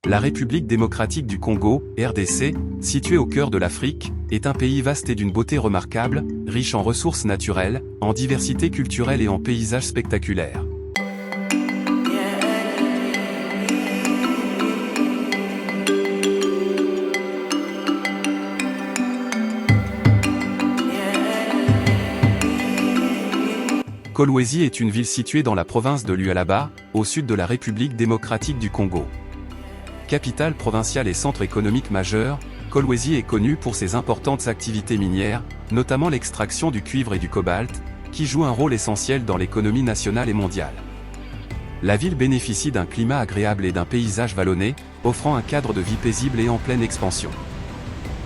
La République démocratique du Congo, RDC, située au cœur de l'Afrique, est un pays vaste et d'une beauté remarquable, riche en ressources naturelles, en diversité culturelle et en paysages spectaculaires. Kolwezi est une ville située dans la province de Lualaba, au sud de la République démocratique du Congo. Capitale provinciale et centre économique majeur, Kolwezi est connue pour ses importantes activités minières, notamment l'extraction du cuivre et du cobalt, qui jouent un rôle essentiel dans l'économie nationale et mondiale. La ville bénéficie d'un climat agréable et d'un paysage vallonné, offrant un cadre de vie paisible et en pleine expansion.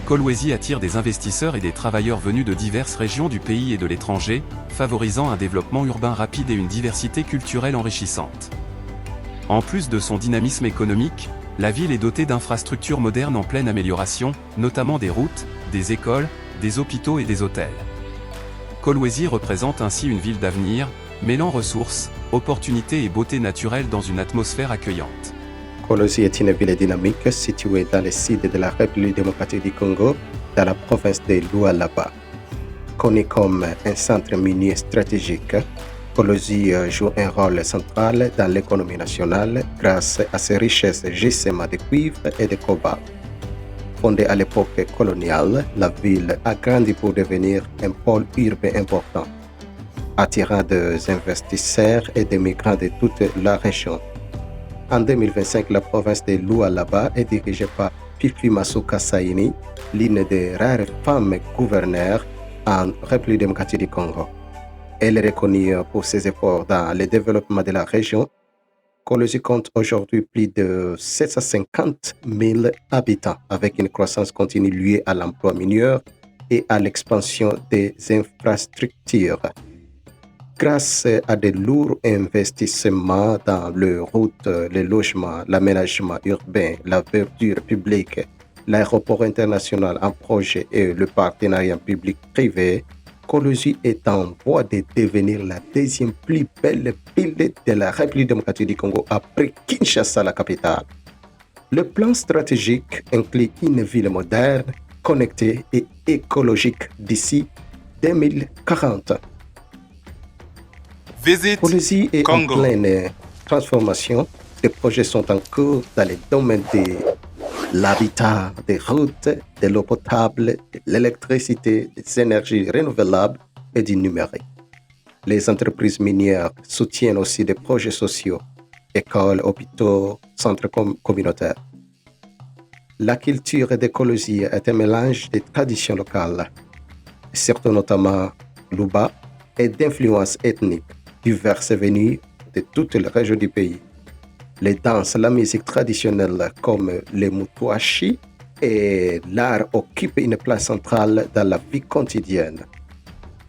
Kolwezi attire des investisseurs et des travailleurs venus de diverses régions du pays et de l'étranger, favorisant un développement urbain rapide et une diversité culturelle enrichissante. En plus de son dynamisme économique, la ville est dotée d'infrastructures modernes en pleine amélioration, notamment des routes, des écoles, des hôpitaux et des hôtels. Kolwezi représente ainsi une ville d'avenir, mêlant ressources, opportunités et beauté naturelle dans une atmosphère accueillante. Kolwezi est une ville dynamique située dans le sud de la République démocratique du Congo, dans la province de Lualaba. Connu comme un centre minier stratégique, Kolwezi joue un rôle central dans l'économie nationale grâce à ses richesses gisements de cuivre et de cobalt. Fondée à l'époque coloniale, la ville a grandi pour devenir un pôle urbain important, attirant des investisseurs et des migrants de toute la région. En 2025, la province de Lualaba est dirigée par Fifi Masuka Saini, l'une des rares femmes gouverneurs en République démocratique du Congo. Elle est reconnue pour ses efforts dans le développement de la région. Kolwezi compte aujourd'hui plus de 750 000 habitants, avec une croissance continue liée à l'emploi minier et à l'expansion des infrastructures. Grâce à de lourds investissements dans les routes, les logements, l'aménagement urbain, la verdure publique, l'aéroport international en projet et le partenariat public-privé, Kolwezi est en voie de devenir la deuxième plus belle ville de la République démocratique du Congo après Kinshasa, la capitale. Le plan stratégique inclut une ville moderne, connectée et écologique d'ici 2040. Kolwezi est en pleine transformation. Les projets sont en cours dans les domaines de l'habitat, des routes, de l'eau potable, de l'électricité, des énergies renouvelables et du numérique. Les entreprises minières soutiennent aussi des projets sociaux, écoles, hôpitaux, centres communautaires. La culture de Kolwezi est un mélange de traditions locales, surtout notamment Luba, et d'influences ethniques diverses venues de toutes les régions du pays. Les danses, la musique traditionnelle comme le mutuashi et l'art occupent une place centrale dans la vie quotidienne.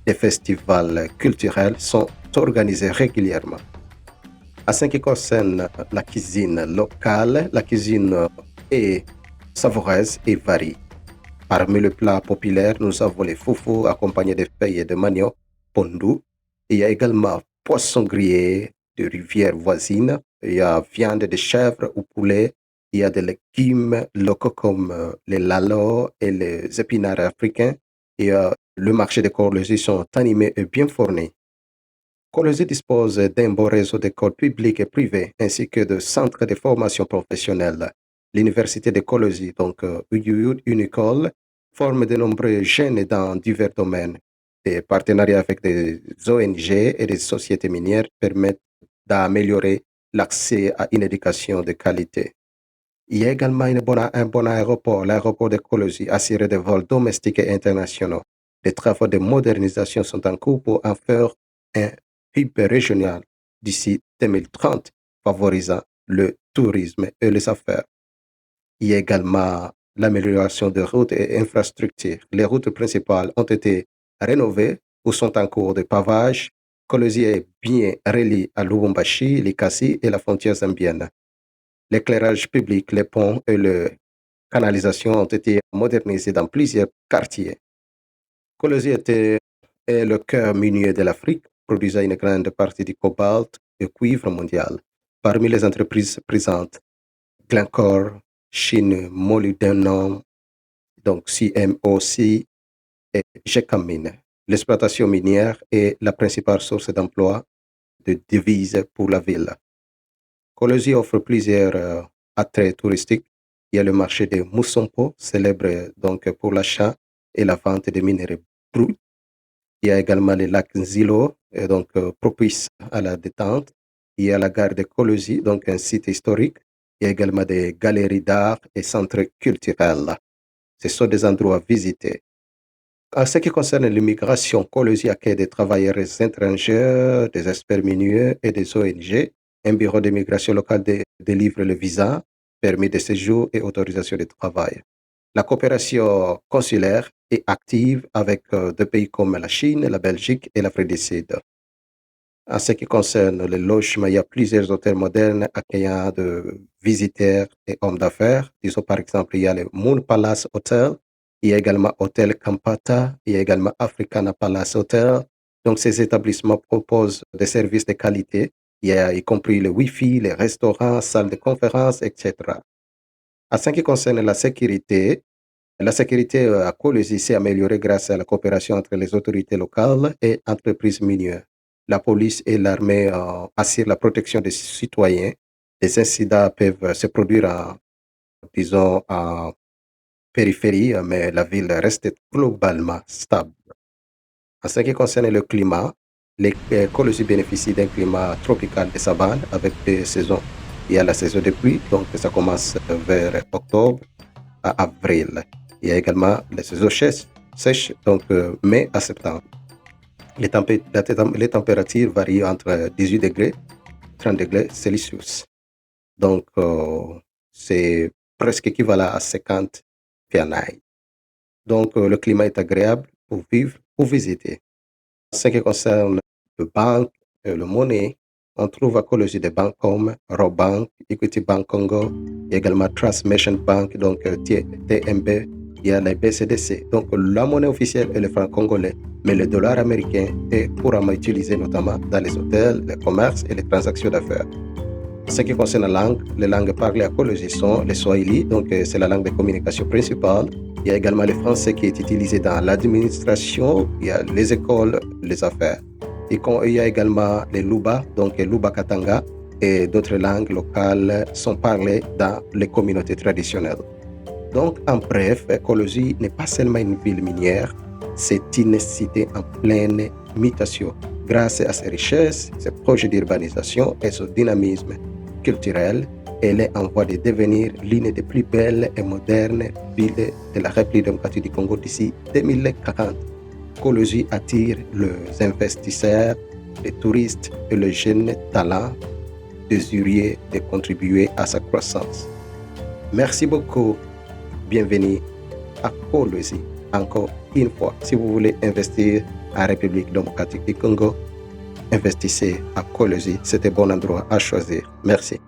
Des festivals culturels sont organisés régulièrement. En ce qui concerne la cuisine locale, la cuisine est savoureuse et varie. Parmi les plats populaires, nous avons les foufous accompagnés de feuilles de manioc, pondu. Il y a également poisson grillé de rivières voisines. Il y a viande de chèvre ou poulet. Il y a des légumes locaux comme les lalo et les épinards africains. Et le marché de Kolwezi sont animés et bien fournis. Kolwezi dispose d'un bon réseau d'écoles publiques et privées ainsi que de centres de formation professionnelle. L'université de Kolwezi, donc une école, forme de nombreux jeunes dans divers domaines. Des partenariats avec des ONG et des sociétés minières permettent d'améliorer l'accès à une éducation de qualité. Il y a également un bon aéroport, l'aéroport de Kolwezi, assuré de vols domestiques et internationaux. Les travaux de modernisation sont en cours pour en faire un hub régional d'ici 2030, favorisant le tourisme et les affaires. Il y a également l'amélioration de routes et infrastructures. Les routes principales ont été rénovées ou sont en cours de pavage. Kolwezi est bien relié à Lubumbashi, Likasi et la frontière zambienne. L'éclairage public, les ponts et les canalisations ont été modernisés dans plusieurs quartiers. Kolwezi est le cœur minier de l'Afrique, produisant une grande partie du cobalt et cuivre mondial. Parmi les entreprises présentes, Glencore, Chine Molybdenum, donc CMOC et Gécamine. L'exploitation minière est la principale source d'emploi de devises pour la ville. Kolosi offre plusieurs attraits touristiques. Il y a le marché de Moussompo, célèbre donc pour l'achat et la vente de minerais bruts. Il y a également le lac Nzilo, donc propice à la détente. Il y a la gare de Kolosi, donc un site historique. Il y a également des galeries d'art et centres culturels. Ce sont des endroits à visiter. En ce qui concerne l'immigration, Kolosi accueille des travailleurs étrangers, des experts miniers et des ONG. Un bureau d'immigration locale délivre le visa, permis de séjour et autorisation de travail. La coopération consulaire est active avec des pays comme la Chine, la Belgique et l'Afrique du Sud. En ce qui concerne le logement, il y a plusieurs hôtels modernes accueillant de visiteurs et hommes d'affaires. Disons par exemple, il y a le Moon Palace Hotel, il y a également Hôtel Kampata, il y a également Africana Palace Hotel. Donc ces établissements proposent des services de qualité, il y a y compris le Wi-Fi, les restaurants, salles de conférence, etc. En ce qui concerne la sécurité à Kolosi s'est améliorée grâce à la coopération entre les autorités locales et entreprises minières. La police et l'armée assurent la protection des citoyens. Des incidents peuvent se produire en périphérie, mais la ville reste globalement stable. En ce qui concerne le climat, les Kolosi bénéficient d'un climat tropical de savane avec deux saisons. Il y a la saison de pluie, donc ça commence vers octobre à avril. Il y a également les saisons sèches, donc mai à septembre. Les températures varient entre 18 degrés et 30 degrés Celsius. Donc, c'est presque équivalent à 50 Fahrenheit. Donc, le climat est agréable pour vivre ou visiter. En ce qui concerne le banque et le monnaie, on trouve à Kolosi des banques comme Robank, Equity Bank Congo, il y a également Transmission Bank, donc TMB, il y a les BCDC. Donc la monnaie officielle est le franc congolais, mais le dollar américain est couramment utilisé notamment dans les hôtels, les commerces et les transactions d'affaires. En ce qui concerne la langue, les langues parlées à Kolosi sont le Swahili, donc c'est la langue de communication principale. Il y a également le français qui est utilisé dans l'administration, il y a les écoles, les affaires. Il y a également les Luba, donc Luba Katanga, et d'autres langues locales sont parlées dans les communautés traditionnelles. Donc, en bref, Kolosi n'est pas seulement une ville minière, c'est une cité en pleine mutation. Grâce à ses richesses, ses projets d'urbanisation et son dynamisme culturel, elle est en voie de devenir l'une des plus belles et modernes villes de la République démocratique du Congo d'ici 2040. Kolosi attire les investisseurs, les touristes et les jeunes talents désireux de contribuer à sa croissance. Merci beaucoup. Bienvenue à Kolosi. Encore une fois, si vous voulez investir en République démocratique du Congo, investissez à Kolosi. C'est un bon endroit à choisir. Merci.